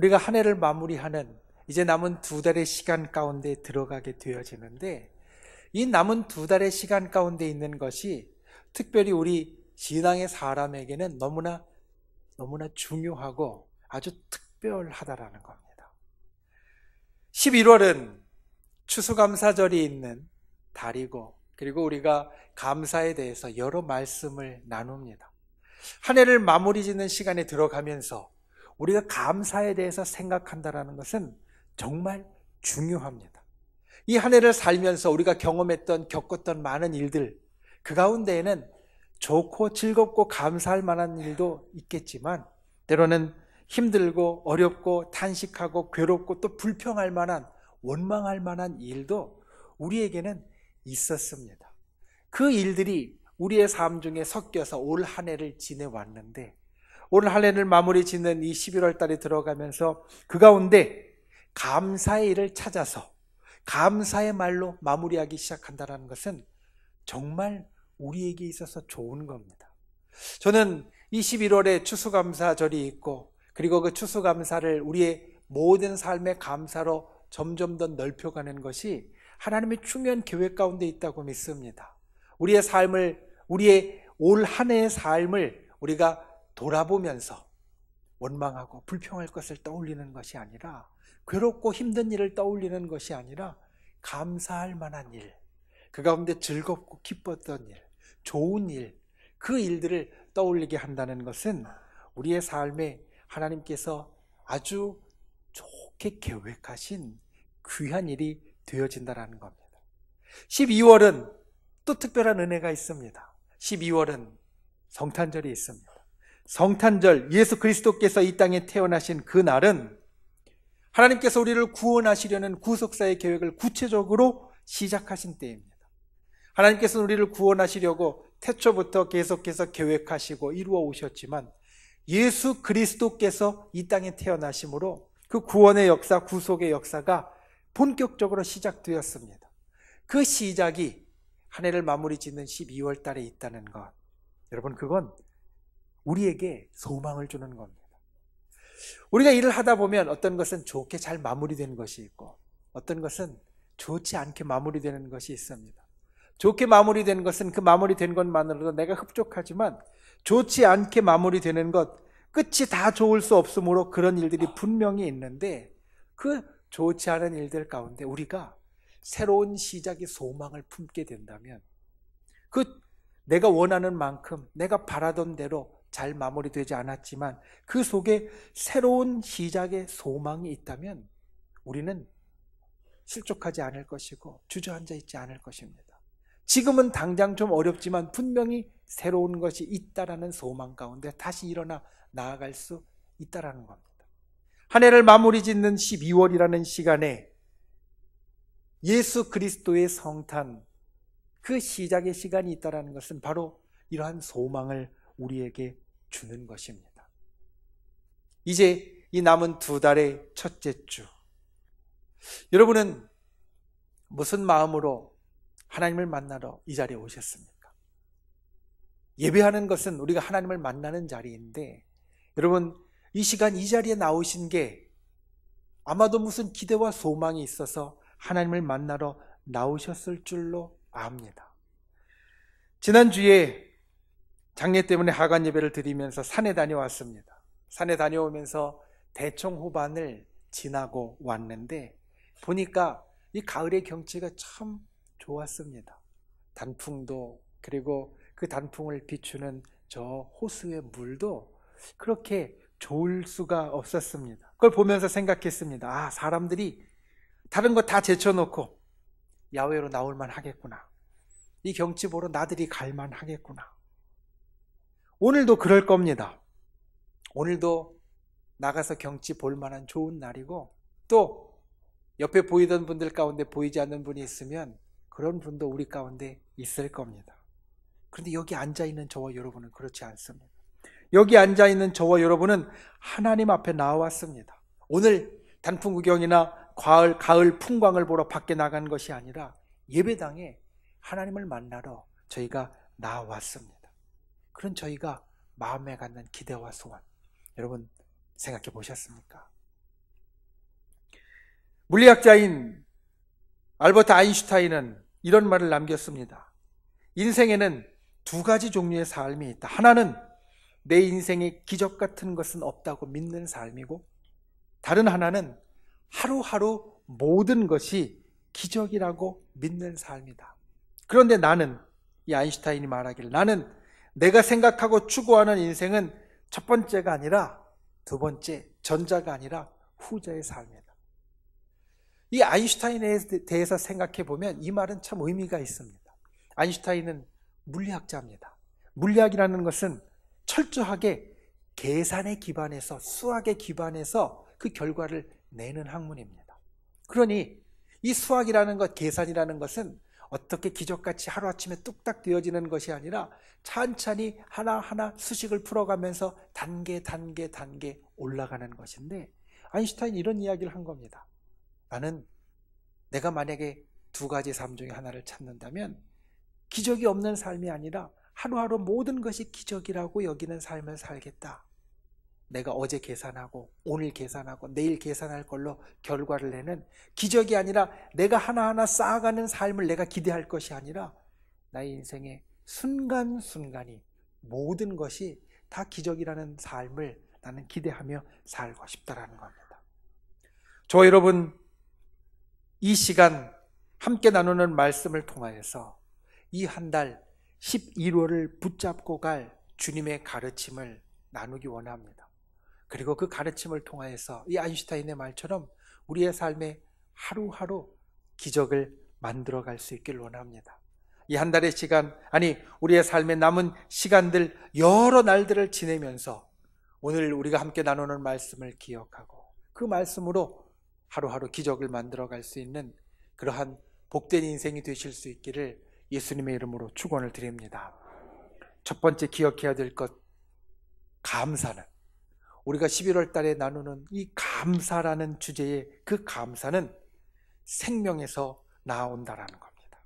우리가 한 해를 마무리하는 이제 남은 2달의 시간 가운데 들어가게 되어지는데, 이 남은 2달의 시간 가운데 있는 것이 특별히 우리 신앙의 사람에게는 너무나 중요하고 아주 특별하다라는 겁니다. 11월은 추수감사절이 있는 달이고, 그리고 우리가 감사에 대해서 여러 말씀을 나눕니다. 한 해를 마무리 짓는 시간에 들어가면서 우리가 감사에 대해서 생각한다는 것은 정말 중요합니다. 이 한 해를 살면서 우리가 겪었던 많은 일들, 그 가운데에는 좋고 즐겁고 감사할 만한 일도 있겠지만, 때로는 힘들고 어렵고 탄식하고 괴롭고 또 불평할 만한, 원망할 만한 일도 우리에게는 있었습니다. 그 일들이 우리의 삶 중에 섞여서 올 한 해를 지내왔는데, 올 한 해를 마무리 짓는 이 11월 달에 들어가면서 그 가운데 감사의 일을 찾아서 감사의 말로 마무리하기 시작한다는 것은 정말 우리에게 있어서 좋은 겁니다. 저는 이 11월에 추수감사절이 있고, 그리고 그 추수감사를 우리의 모든 삶의 감사로 점점 더 넓혀가는 것이 하나님의 중요한 계획 가운데 있다고 믿습니다. 우리의 올 한 해의 삶을 우리가 돌아보면서 원망하고 불평할 것을 떠올리는 것이 아니라, 괴롭고 힘든 일을 떠올리는 것이 아니라 감사할 만한 일, 그 가운데 즐겁고 기뻤던 일, 좋은 일, 그 일들을 떠올리게 한다는 것은 우리의 삶에 하나님께서 아주 좋게 계획하신 귀한 일이 되어진다는 겁니다. 12월은 또 특별한 은혜가 있습니다. 12월은 성탄절이 있습니다. 성탄절, 예수 그리스도께서 이 땅에 태어나신 그 날은 하나님께서 우리를 구원하시려는 구속사의 계획을 구체적으로 시작하신 때입니다. 하나님께서는 우리를 구원하시려고 태초부터 계속해서 계획하시고 이루어 오셨지만, 예수 그리스도께서 이 땅에 태어나심으로 그 구원의 역사, 구속의 역사가 본격적으로 시작되었습니다. 그 시작이 한 해를 마무리 짓는 12월 달에 있다는 것, 여러분, 그건 우리에게 소망을 주는 겁니다. 우리가 일을 하다 보면 어떤 것은 좋게 잘 마무리되는 것이 있고, 어떤 것은 좋지 않게 마무리되는 것이 있습니다. 좋게 마무리되는 것은 그 마무리된 것만으로도 내가 흡족하지만, 좋지 않게 마무리되는 것, 끝이 다 좋을 수 없으므로 그런 일들이 분명히 있는데, 그 좋지 않은 일들 가운데 우리가 새로운 시작의 소망을 품게 된다면, 내가 원하는 만큼, 내가 바라던 대로 잘 마무리되지 않았지만 그 속에 새로운 시작의 소망이 있다면 우리는 실족하지 않을 것이고 주저앉아 있지 않을 것입니다. 지금은 당장 좀 어렵지만 분명히 새로운 것이 있다라는 소망 가운데 다시 일어나 나아갈 수 있다라는 겁니다. 한 해를 마무리 짓는 12월이라는 시간에 예수 그리스도의 성탄, 그 시작의 시간이 있다라는 것은 바로 이러한 소망을 우리에게 주는 것입니다. 이제 이 남은 2달의 첫째 주, 여러분은 무슨 마음으로 하나님을 만나러 이 자리에 오셨습니까? 예배하는 것은 우리가 하나님을 만나는 자리인데, 여러분, 이 시간 이 자리에 나오신 게 아마도 무슨 기대와 소망이 있어서 하나님을 만나러 나오셨을 줄로 압니다. 지난주에 장례 때문에 하간 예배를 드리면서 산에 다녀왔습니다. 산에 다녀오면서 대청호반을 지나고 왔는데 보니까 이 가을의 경치가 참 좋았습니다. 단풍도, 그리고 그 단풍을 비추는 저 호수의 물도 그렇게 좋을 수가 없었습니다. 그걸 보면서 생각했습니다. 아, 사람들이 다른 거 다 제쳐놓고 야외로 나올만 하겠구나. 이 경치 보러 나들이 갈만 하겠구나. 오늘도 그럴 겁니다. 오늘도 나가서 경치 볼 만한 좋은 날이고, 또 옆에 보이던 분들 가운데 보이지 않는 분이 있으면 그런 분도 우리 가운데 있을 겁니다. 그런데 여기 앉아있는 저와 여러분은 그렇지 않습니다. 여기 앉아있는 저와 여러분은 하나님 앞에 나왔습니다. 오늘 단풍 구경이나 가을 풍광을 보러 밖에 나간 것이 아니라 예배당에 하나님을 만나러 저희가 나왔습니다. 그런 저희가 마음에 갖는 기대와 소원, 여러분 생각해 보셨습니까? 물리학자인 알버트 아인슈타인은 이런 말을 남겼습니다. 인생에는 두 가지 종류의 삶이 있다. 하나는 내 인생에 기적 같은 것은 없다고 믿는 삶이고, 다른 하나는 하루하루 모든 것이 기적이라고 믿는 삶이다. 그런데 나는, 이 아인슈타인이 말하기를, 나는 내가 생각하고 추구하는 인생은 첫 번째가 아니라 두 번째, 전자가 아니라 후자의 삶이다. 이 아인슈타인에 대해서 생각해 보면 이 말은 참 의미가 있습니다. 아인슈타인은 물리학자입니다. 물리학이라는 것은 철저하게 계산에 기반해서, 수학에 기반해서 그 결과를 내는 학문입니다. 그러니 이 수학이라는 것, 계산이라는 것은 어떻게 기적같이 하루아침에 뚝딱 되어지는 것이 아니라 천천히 하나하나 수식을 풀어가면서 단계 올라가는 것인데, 아인슈타인이 이런 이야기를 한 겁니다. 나는 내가 만약에 두 가지 삶 중에 하나를 찾는다면 기적이 없는 삶이 아니라 하루하루 모든 것이 기적이라고 여기는 삶을 살겠다. 내가 어제 계산하고 오늘 계산하고 내일 계산할 걸로 결과를 내는 기적이 아니라 내가 하나하나 쌓아가는 삶을 내가 기대할 것이 아니라 나의 인생의 순간순간이 모든 것이 다 기적이라는 삶을 나는 기대하며 살고 싶다라는 겁니다. 저 여러분, 이 시간 함께 나누는 말씀을 통하여서 이 한 달 11월을 붙잡고 갈 주님의 가르침을 나누기 원합니다. 그리고 그 가르침을 통하여서 이 아인슈타인의 말처럼 우리의 삶에 하루하루 기적을 만들어갈 수 있길 원합니다. 이 한 달의 시간, 아니 우리의 삶에 남은 시간들, 여러 날들을 지내면서 오늘 우리가 함께 나누는 말씀을 기억하고 그 말씀으로 하루하루 기적을 만들어갈 수 있는 그러한 복된 인생이 되실 수 있기를 예수님의 이름으로 축원을 드립니다. 첫 번째 기억해야 될 것, 감사는, 우리가 11월 달에 나누는 이 감사라는 주제의 그 감사는 생명에서 나온다라는 겁니다.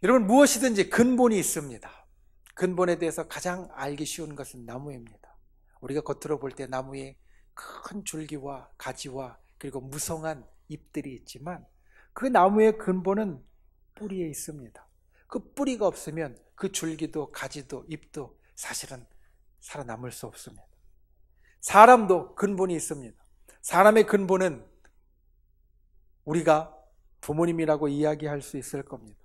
여러분, 무엇이든지 근본이 있습니다. 근본에 대해서 가장 알기 쉬운 것은 나무입니다. 우리가 겉으로 볼 때 나무에 큰 줄기와 가지와 그리고 무성한 잎들이 있지만 그 나무의 근본은 뿌리에 있습니다. 그 뿌리가 없으면 그 줄기도 가지도 잎도 사실은 살아남을 수 없습니다. 사람도 근본이 있습니다. 사람의 근본은 우리가 부모님이라고 이야기할 수 있을 겁니다.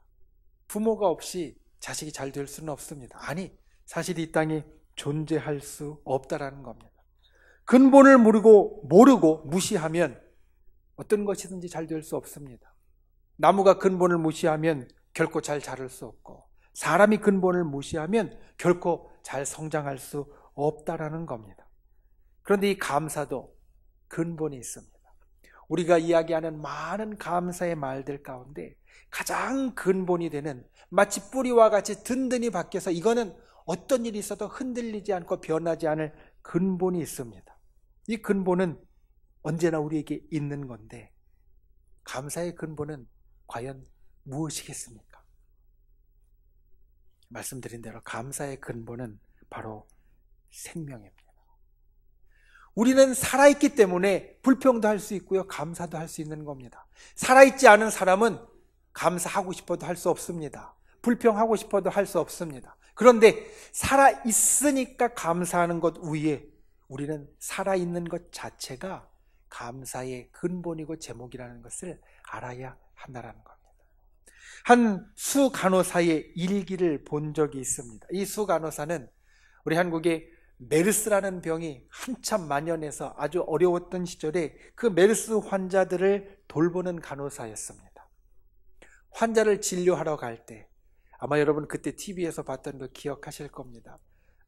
부모가 없이 자식이 잘 될 수는 없습니다. 아니, 사실 이 땅에 존재할 수 없다라는 겁니다. 근본을 모르고 무시하면 어떤 것이든지 잘 될 수 없습니다. 나무가 근본을 무시하면 결코 잘 자랄 수 없고, 사람이 근본을 무시하면 결코 잘 성장할 수 없다라는 겁니다. 그런데 이 감사도 근본이 있습니다. 우리가 이야기하는 많은 감사의 말들 가운데 가장 근본이 되는, 마치 뿌리와 같이 든든히 박혀서 이거는 어떤 일이 있어도 흔들리지 않고 변하지 않을 근본이 있습니다. 이 근본은 언제나 우리에게 있는 건데, 감사의 근본은 과연 무엇이겠습니까? 말씀드린 대로 감사의 근본은 바로 생명입니다. 우리는 살아있기 때문에 불평도 할 수 있고요, 감사도 할 수 있는 겁니다. 살아있지 않은 사람은 감사하고 싶어도 할 수 없습니다. 불평하고 싶어도 할 수 없습니다. 그런데 살아있으니까 감사하는 것 위에 우리는 살아있는 것 자체가 감사의 근본이고 제목이라는 것을 알아야 한다는 겁니다. 한 수간호사의 일기를 본 적이 있습니다. 이 수간호사는 우리 한국에 메르스라는 병이 한참 만연해서 아주 어려웠던 시절에 그 메르스 환자들을 돌보는 간호사였습니다. 환자를 진료하러 갈 때, 아마 여러분 그때 TV에서 봤던 거 기억하실 겁니다.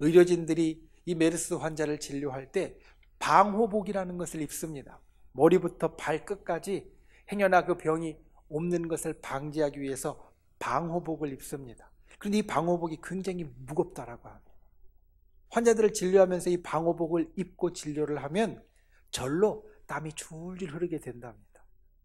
의료진들이 이 메르스 환자를 진료할 때 방호복이라는 것을 입습니다. 머리부터 발끝까지 행여나 그 병이 옮는 것을 방지하기 위해서 방호복을 입습니다. 그런데 이 방호복이 굉장히 무겁다라고 합니다. 환자들을 진료하면서 이 방호복을 입고 진료를 하면 절로 땀이 줄줄 흐르게 된답니다.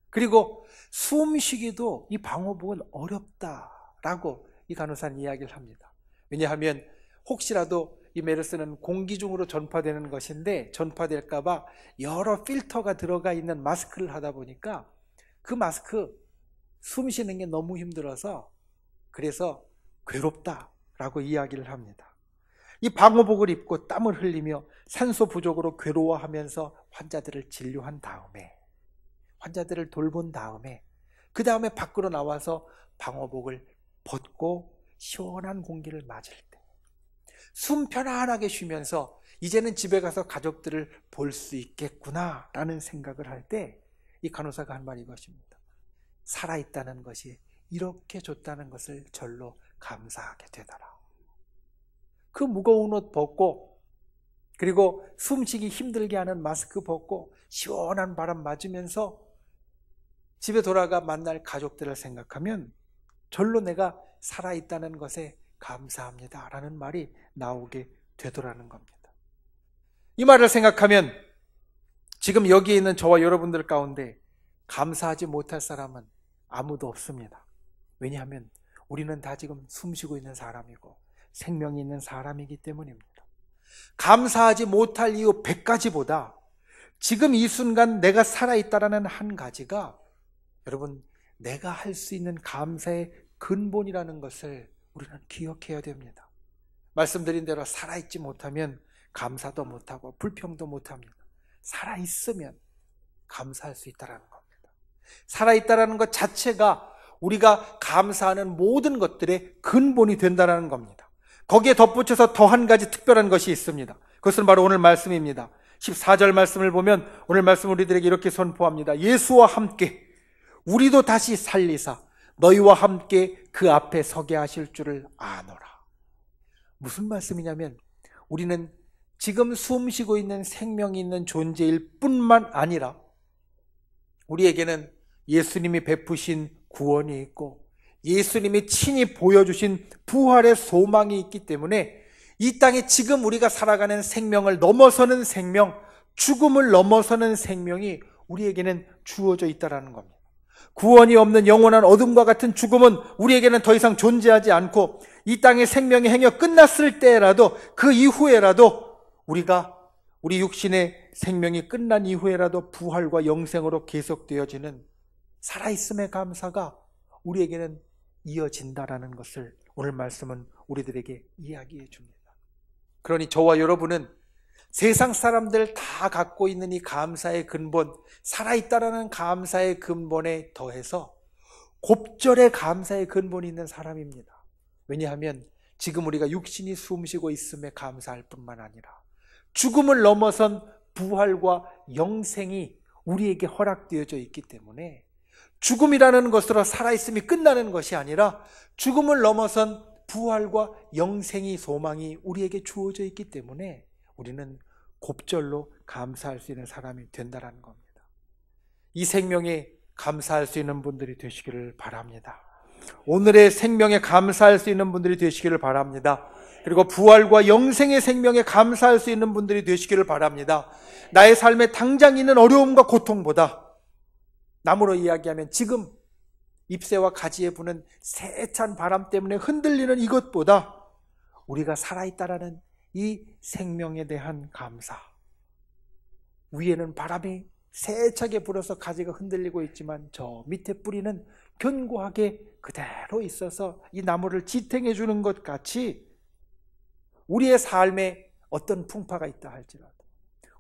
그리고 숨쉬기도 이 방호복은 어렵다라고 이 간호사는 이야기를 합니다. 왜냐하면 혹시라도 이 메르스는 공기 중으로 전파되는 것인데 전파될까봐 여러 필터가 들어가 있는 마스크를 하다 보니까 그 마스크 숨 쉬는 게 너무 힘들어서 그래서 괴롭다라고 이야기를 합니다. 이 방호복을 입고 땀을 흘리며 산소 부족으로 괴로워하면서 환자들을 진료한 다음에 환자들을 돌본 다음에 그 다음에 밖으로 나와서 방호복을 벗고 시원한 공기를 맞을 때 숨 편안하게 쉬면서 이제는 집에 가서 가족들을 볼 수 있겠구나 라는 생각을 할 때 이 간호사가 한 말이 이것입니다. 살아있다는 것이 이렇게 좋다는 것을 절로 감사하게 되더라. 그 무거운 옷 벗고 그리고 숨쉬기 힘들게 하는 마스크 벗고 시원한 바람 맞으면서 집에 돌아가 만날 가족들을 생각하면 절로 내가 살아있다는 것에 감사합니다 라는 말이 나오게 되더라는 겁니다. 이 말을 생각하면 지금 여기에 있는 저와 여러분들 가운데 감사하지 못할 사람은 아무도 없습니다. 왜냐하면 우리는 다 지금 숨쉬고 있는 사람이고 생명이 있는 사람이기 때문입니다. 감사하지 못할 이유 100가지보다 지금 이 순간 내가 살아있다라는 한 가지가 여러분 내가 할 수 있는 감사의 근본이라는 것을 우리는 기억해야 됩니다. 말씀드린 대로 살아있지 못하면 감사도 못하고 불평도 못합니다. 살아있으면 감사할 수 있다는 겁니다. 살아있다는 것 자체가 우리가 감사하는 모든 것들의 근본이 된다는 겁니다. 거기에 덧붙여서 더 한 가지 특별한 것이 있습니다. 그것은 바로 오늘 말씀입니다. 14절 말씀을 보면 오늘 말씀 우리들에게 이렇게 선포합니다. 예수와 함께 우리도 다시 살리사 너희와 함께 그 앞에 서게 하실 줄을 아노라. 무슨 말씀이냐면 우리는 지금 숨 쉬고 있는 생명이 있는 존재일 뿐만 아니라 우리에게는 예수님이 베푸신 구원이 있고 예수님이 친히 보여주신 부활의 소망이 있기 때문에 이 땅에 지금 우리가 살아가는 생명을 넘어서는 생명, 죽음을 넘어서는 생명이 우리에게는 주어져 있다는 겁니다. 구원이 없는 영원한 어둠과 같은 죽음은 우리에게는 더 이상 존재하지 않고 이 땅의 생명의 행여 끝났을 때라도 그 이후에라도 우리 육신의 생명이 끝난 이후에라도 부활과 영생으로 계속되어지는 살아있음의 감사가 우리에게는 이어진다라는 것을 오늘 말씀은 우리들에게 이야기해 줍니다. 그러니 저와 여러분은 세상 사람들 다 갖고 있는 이 감사의 근본, 살아있다라는 감사의 근본에 더해서 곱절의 감사의 근본이 있는 사람입니다. 왜냐하면 지금 우리가 육신이 숨쉬고 있음에 감사할 뿐만 아니라 죽음을 넘어선 부활과 영생이 우리에게 허락되어져 있기 때문에 죽음이라는 것으로 살아있음이 끝나는 것이 아니라 죽음을 넘어선 부활과 영생이 소망이 우리에게 주어져 있기 때문에 우리는 곱절로 감사할 수 있는 사람이 된다는 겁니다. 이 생명에 감사할 수 있는 분들이 되시기를 바랍니다. 오늘의 생명에 감사할 수 있는 분들이 되시기를 바랍니다. 그리고 부활과 영생의 생명에 감사할 수 있는 분들이 되시기를 바랍니다. 나의 삶에 당장 있는 어려움과 고통보다 나무로 이야기하면 지금 잎새와 가지에 부는 세찬 바람 때문에 흔들리는 이것보다 우리가 살아있다라는 이 생명에 대한 감사. 위에는 바람이 세차게 불어서 가지가 흔들리고 있지만 저 밑에 뿌리는 견고하게 그대로 있어서 이 나무를 지탱해 주는 것 같이 우리의 삶에 어떤 풍파가 있다 할지라도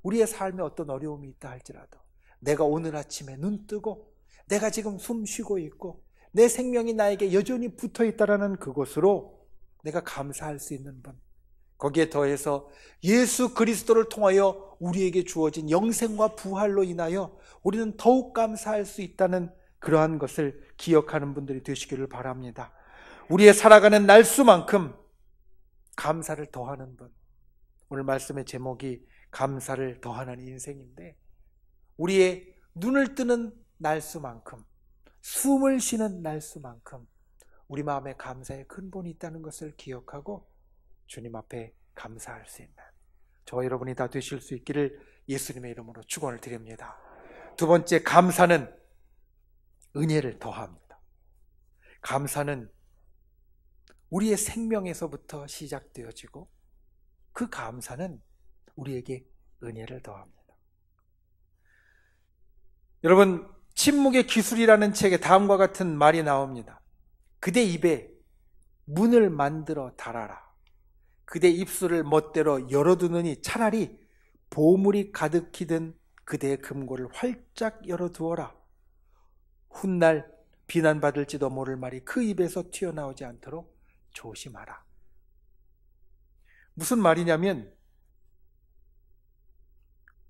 우리의 삶에 어떤 어려움이 있다 할지라도 내가 오늘 아침에 눈 뜨고 내가 지금 숨 쉬고 있고 내 생명이 나에게 여전히 붙어 있다라는 그것으로 내가 감사할 수 있는 분, 거기에 더해서 예수 그리스도를 통하여 우리에게 주어진 영생과 부활로 인하여 우리는 더욱 감사할 수 있다는 그러한 것을 기억하는 분들이 되시기를 바랍니다. 우리의 살아가는 날수만큼 감사를 더하는 분, 오늘 말씀의 제목이 감사를 더하는 인생인데 우리의 눈을 뜨는 날수만큼 숨을 쉬는 날수만큼 우리 마음에 감사의 근본이 있다는 것을 기억하고 주님 앞에 감사할 수 있는 저와 여러분이 다 되실 수 있기를 예수님의 이름으로 축원을 드립니다. 두 번째, 감사는 은혜를 더합니다. 감사는 우리의 생명에서부터 시작되어지고 그 감사는 우리에게 은혜를 더합니다. 여러분, 침묵의 기술이라는 책에 다음과 같은 말이 나옵니다. 그대 입에 문을 만들어 달아라. 그대 입술을 멋대로 열어두느니 차라리 보물이 가득히 든 그대의 금고를 활짝 열어두어라. 훗날 비난받을지도 모를 말이 그 입에서 튀어나오지 않도록 조심하라. 무슨 말이냐면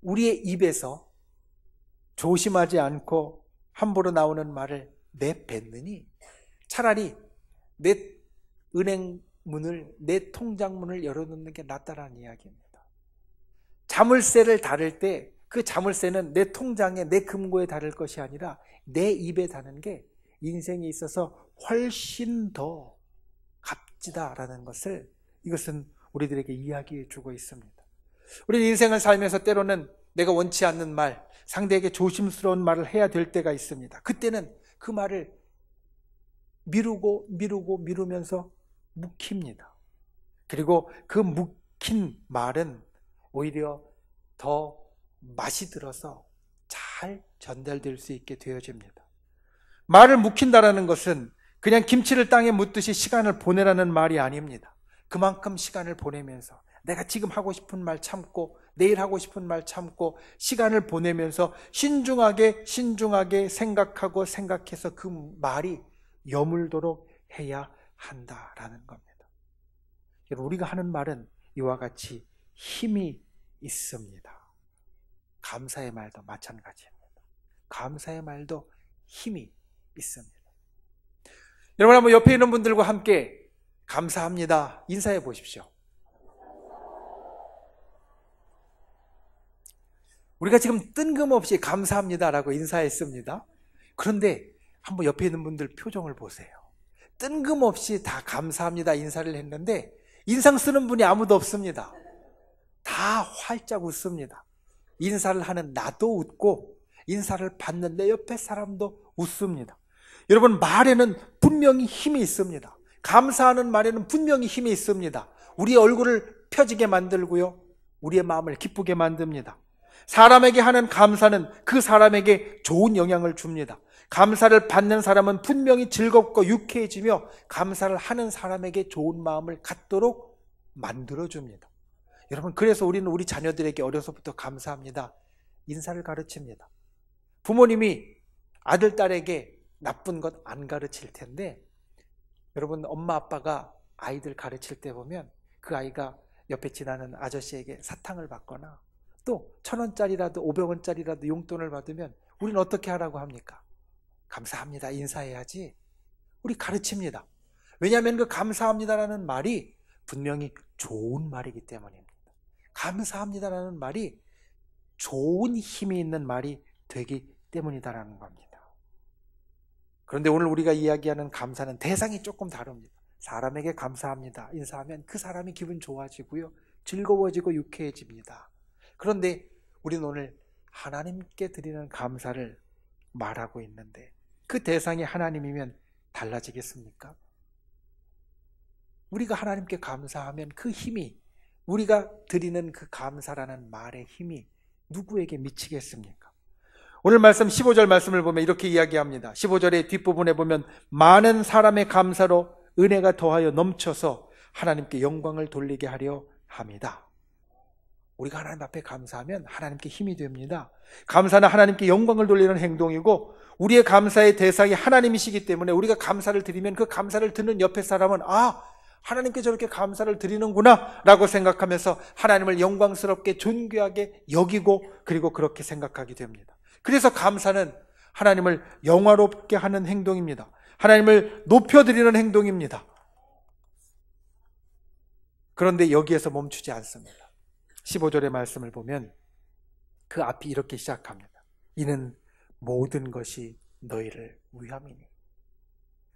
우리의 입에서 조심하지 않고 함부로 나오는 말을 내뱉느니 차라리 내 은행문을, 내 통장문을 열어놓는 게 낫다라는 이야기입니다. 자물쇠를 다룰 때 그 자물쇠는 내 통장에, 내 금고에 다룰 것이 아니라 내 입에 다는 게 인생에 있어서 훨씬 더 값지다라는 것을, 이것은 우리들에게 이야기해 주고 있습니다. 우리 인생을 살면서 때로는 내가 원치 않는 말, 상대에게 조심스러운 말을 해야 될 때가 있습니다. 그때는 그 말을 미루면서 묵힙니다. 그리고 그 묵힌 말은 오히려 더 맛이 들어서 잘 전달될 수 있게 되어집니다. 말을 묵힌다라는 것은 그냥 김치를 땅에 묻듯이 시간을 보내라는 말이 아닙니다. 그만큼 시간을 보내면서 내가 지금 하고 싶은 말 참고 내일 하고 싶은 말 참고 시간을 보내면서 신중하게 생각하고 생각해서 그 말이 여물도록 해야 한다라는 겁니다. 여러분, 우리가 하는 말은 이와 같이 힘이 있습니다. 감사의 말도 마찬가지입니다. 감사의 말도 힘이 있습니다. 여러분, 한번 옆에 있는 분들과 함께 감사합니다 인사해 보십시오. 우리가 지금 뜬금없이 감사합니다라고 인사했습니다. 그런데 한번 옆에 있는 분들 표정을 보세요. 뜬금없이 다 감사합니다 인사를 했는데 인상 쓰는 분이 아무도 없습니다. 다 활짝 웃습니다. 인사를 하는 나도 웃고 인사를 받는 내 옆에 사람도 웃습니다. 여러분, 말에는 분명히 힘이 있습니다. 감사하는 말에는 분명히 힘이 있습니다. 우리의 얼굴을 펴지게 만들고요, 우리의 마음을 기쁘게 만듭니다. 사람에게 하는 감사는 그 사람에게 좋은 영향을 줍니다. 감사를 받는 사람은 분명히 즐겁고 유쾌해지며 감사를 하는 사람에게 좋은 마음을 갖도록 만들어줍니다. 여러분, 그래서 우리는 우리 자녀들에게 어려서부터 감사합니다 인사를 가르칩니다. 부모님이 아들, 딸에게 나쁜 것 안 가르칠 텐데, 여러분, 엄마 아빠가 아이들 가르칠 때 보면 그 아이가 옆에 지나는 아저씨에게 사탕을 받거나 또 1,000원짜리라도 500원짜리라도 용돈을 받으면 우리는 어떻게 하라고 합니까? 감사합니다 인사해야지. 우리 가르칩니다. 왜냐하면 그 감사합니다라는 말이 분명히 좋은 말이기 때문입니다. 감사합니다라는 말이 좋은 힘이 있는 말이 되기 때문이다라는 겁니다. 그런데 오늘 우리가 이야기하는 감사는 대상이 조금 다릅니다. 사람에게 감사합니다 인사하면 그 사람이 기분 좋아지고요, 즐거워지고 유쾌해집니다. 그런데 우리는 오늘 하나님께 드리는 감사를 말하고 있는데 그 대상이 하나님이면 달라지겠습니까? 우리가 하나님께 감사하면 그 힘이, 우리가 드리는 그 감사라는 말의 힘이 누구에게 미치겠습니까? 오늘 말씀 15절 말씀을 보면 이렇게 이야기합니다. 15절의 뒷부분에 보면 많은 사람의 감사로 은혜가 더하여 넘쳐서 하나님께 영광을 돌리게 하려 합니다. 우리가 하나님 앞에 감사하면 하나님께 힘이 됩니다. 감사는 하나님께 영광을 돌리는 행동이고 우리의 감사의 대상이 하나님이시기 때문에 우리가 감사를 드리면 그 감사를 듣는 옆에 사람은 하나님께 저렇게 감사를 드리는구나 라고 생각하면서 하나님을 영광스럽게 존귀하게 여기고 그리고 그렇게 생각하게 됩니다. 그래서 감사는 하나님을 영화롭게 하는 행동입니다. 하나님을 높여드리는 행동입니다. 그런데 여기에서 멈추지 않습니다. 15절의 말씀을 보면 그 앞이 이렇게 시작합니다. 이는 모든 것이 너희를 위함이니.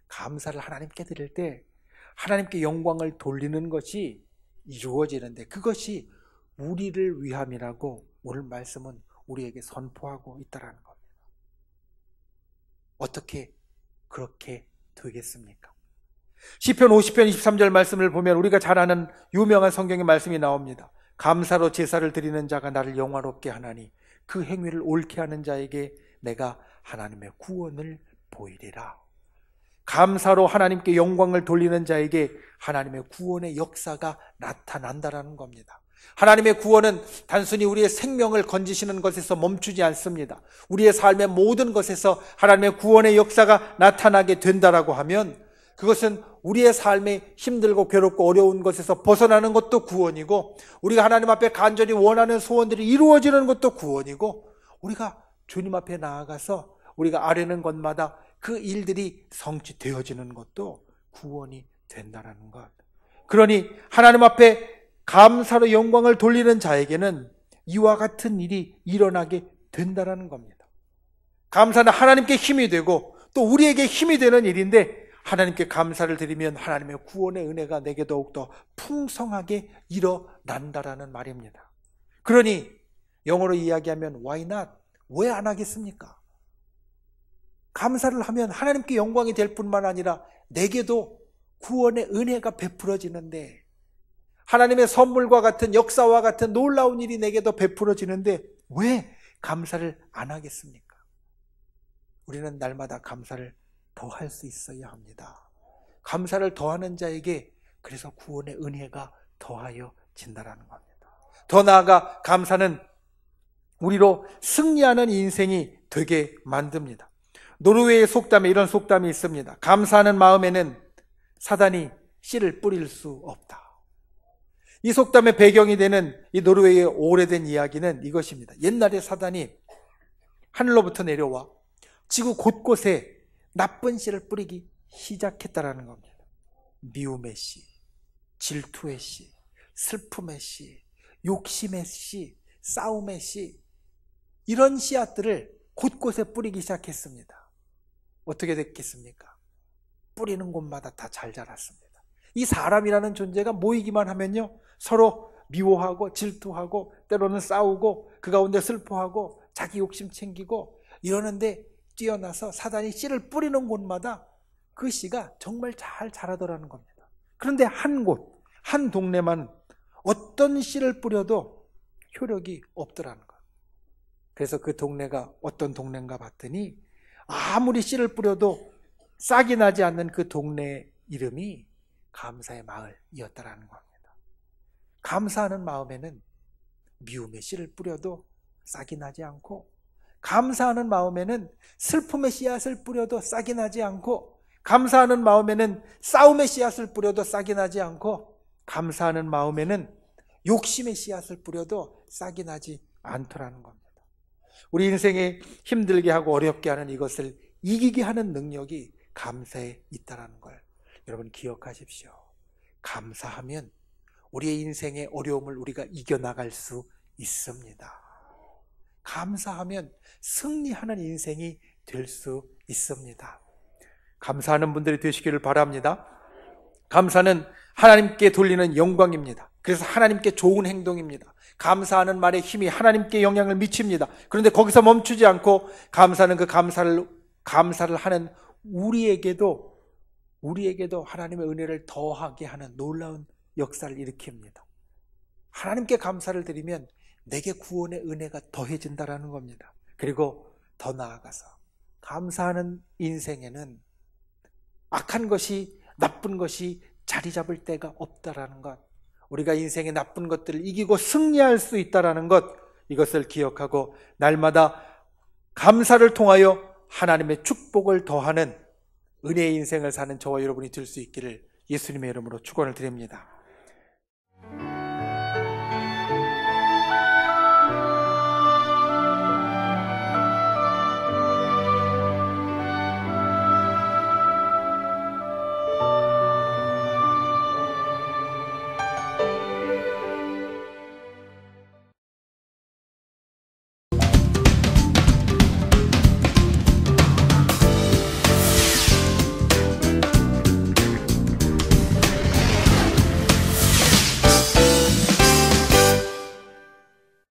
감사를 하나님께 드릴 때 하나님께 영광을 돌리는 것이 이루어지는데 그것이 우리를 위함이라고 오늘 말씀은 우리에게 선포하고 있다는 겁니다. 어떻게 그렇게 되겠습니까? 시편 50편 23절 말씀을 보면 우리가 잘 아는 유명한 성경의 말씀이 나옵니다. 감사로 제사를 드리는 자가 나를 영화롭게 하나니 그 행위를 옳게 하는 자에게 내가 하나님의 구원을 보이리라. 감사로 하나님께 영광을 돌리는 자에게 하나님의 구원의 역사가 나타난다라는 겁니다. 하나님의 구원은 단순히 우리의 생명을 건지시는 것에서 멈추지 않습니다. 우리의 삶의 모든 것에서 하나님의 구원의 역사가 나타나게 된다라고 하면 그것은 우리의 삶에 힘들고 괴롭고 어려운 것에서 벗어나는 것도 구원이고, 우리가 하나님 앞에 간절히 원하는 소원들이 이루어지는 것도 구원이고, 우리가 주님 앞에 나아가서 우리가 아뢰는 것마다 그 일들이 성취되어지는 것도 구원이 된다는 것. 그러니 하나님 앞에 감사로 영광을 돌리는 자에게는 이와 같은 일이 일어나게 된다는 겁니다. 감사는 하나님께 힘이 되고 또 우리에게 힘이 되는 일인데, 하나님께 감사를 드리면 하나님의 구원의 은혜가 내게 더욱더 풍성하게 일어난다라는 말입니다. 그러니 영어로 이야기하면 why not? 왜 안 하겠습니까? 감사를 하면 하나님께 영광이 될 뿐만 아니라 내게도 구원의 은혜가 베풀어지는데, 하나님의 선물과 같은 역사와 같은 놀라운 일이 내게도 베풀어지는데 왜 감사를 안 하겠습니까? 우리는 날마다 감사를 더할 수 있어야 합니다. 감사를 더하는 자에게 그래서 구원의 은혜가 더하여 진다라는 겁니다. 더 나아가 감사는 우리로 승리하는 인생이 되게 만듭니다. 노르웨이의 속담에 이런 속담이 있습니다. 감사하는 마음에는 사단이 씨를 뿌릴 수 없다. 이 속담의 배경이 되는 이 노르웨이의 오래된 이야기는 이것입니다. 옛날에 사단이 하늘로부터 내려와 지구 곳곳에 나쁜 씨를 뿌리기 시작했다라는 겁니다. 미움의 씨, 질투의 씨, 슬픔의 씨, 욕심의 씨, 싸움의 씨, 이런 씨앗들을 곳곳에 뿌리기 시작했습니다. 어떻게 됐겠습니까? 뿌리는 곳마다 다 잘 자랐습니다. 이 사람이라는 존재가 모이기만 하면요, 서로 미워하고 질투하고 때로는 싸우고 그 가운데 슬퍼하고 자기 욕심 챙기고 이러는데 뛰어나서 사단이 씨를 뿌리는 곳마다 그 씨가 정말 잘 자라더라는 겁니다. 그런데 한 곳, 한 동네만 어떤 씨를 뿌려도 효력이 없더라는 거예요. 그래서 그 동네가 어떤 동네인가 봤더니 아무리 씨를 뿌려도 싹이 나지 않는 그 동네 이름이 감사의 마을이었다라는 겁니다. 감사하는 마음에는 미움의 씨를 뿌려도 싹이 나지 않고, 감사하는 마음에는 슬픔의 씨앗을 뿌려도 싹이 나지 않고, 감사하는 마음에는 싸움의 씨앗을 뿌려도 싹이 나지 않고, 감사하는 마음에는 욕심의 씨앗을 뿌려도 싹이 나지 않더라는 겁니다. 우리 인생에 힘들게 하고 어렵게 하는 이것을 이기게 하는 능력이 감사에 있다는 걸 여러분 기억하십시오. 감사하면 우리의 인생의 어려움을 우리가 이겨나갈 수 있습니다. 감사하면 승리하는 인생이 될 수 있습니다. 감사하는 분들이 되시기를 바랍니다. 감사는 하나님께 돌리는 영광입니다. 그래서 하나님께 좋은 행동입니다. 감사하는 말의 힘이 하나님께 영향을 미칩니다. 그런데 거기서 멈추지 않고 감사는 그 감사를 하는 우리에게도 하나님의 은혜를 더하게 하는 놀라운 역사를 일으킵니다. 하나님께 감사를 드리면 내게 구원의 은혜가 더해진다라는 겁니다. 그리고 더 나아가서 감사하는 인생에는 악한 것이, 나쁜 것이 자리 잡을 때가 없다라는 것, 우리가 인생의 나쁜 것들을 이기고 승리할 수 있다라는 것, 이것을 기억하고 날마다 감사를 통하여 하나님의 축복을 더하는 은혜의 인생을 사는 저와 여러분이 될 수 있기를 예수님의 이름으로 축원을 드립니다.